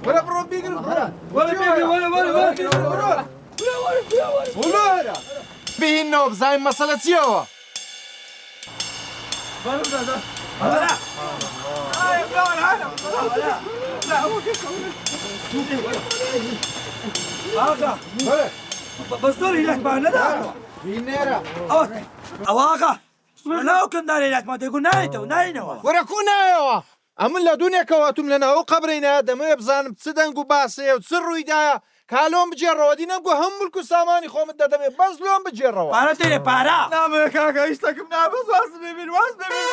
ولا برو بيقل ولا بهینەوە بزانین مەسەلە چیەوە بەزۆری لەکمان نەدا بینێرە ئەواقە لەناو کەندارێ لەکمان دەیگو نایێتەوە ناینەوە وەرە کو نایەوە ئەمن لە دوونێکەوەتم لەناو قەبرینە دەمەوێت بزانم چ دەنگ و باسەیە و چ ڕوویدایە کالۆم بجێڕەوە دی نەمگو هەم ملک و سامانی خۆمت دەدەمێت بەس لۆم بجێڕەوە پارە تێرێ پارە نامەوێت کاکە هیچ تەکم نابەز واز ببین واز ببین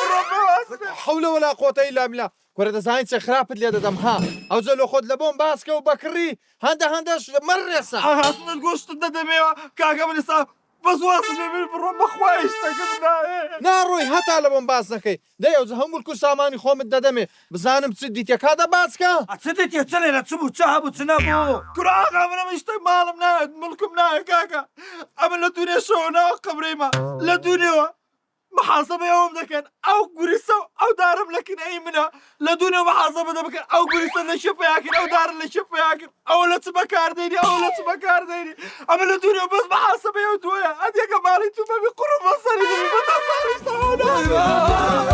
حەولە وەلا قوتە ئیلا بیلا وەرە دەزانین چێ خراپت لێ دەدەم ها ئەو جەلۆ خۆت لە بۆم باسکە و بەکڕی هەندەش مەڕێسە هاتنت گۆشتت دەدەمێوە کاکە من ئێستا بەس واز ببین بڕۆ بەخوا هیچ تەکم نایە ناڕۆی هەتا لە بۆم باس نەکەی دەی ئەو هەم ملک و سامانی خۆمت دەدەمێ بزانم چ دیتێکا باسکە ئەچێت چ لێرە چ بوو چ هەبوو چ نەبوو کوراغا منم هیچ ماڵم نایەت ملکم نایە کاکە ئەمە لە دوونێ شەوەناوە قەبرەیمە لە دوونێەوە محاسبە ئەوم دەکەن ئەو گوریسە و ئەو دارم لەکن ئەی منە لە دوونێ محاسبە دەبکەن ئەو گوریسە لە شەپەیاکن ئەو دارن لە شەپەیاکن ئەوە لە چ بەکاردێنی ئەوە لە چ بەکاردێنی ئەمە لە دوونێ بەس محاسبە ئەو دوایە ئەدێکە ماڵی تو بەبی قوڕ بەسەری بەتە ساڵی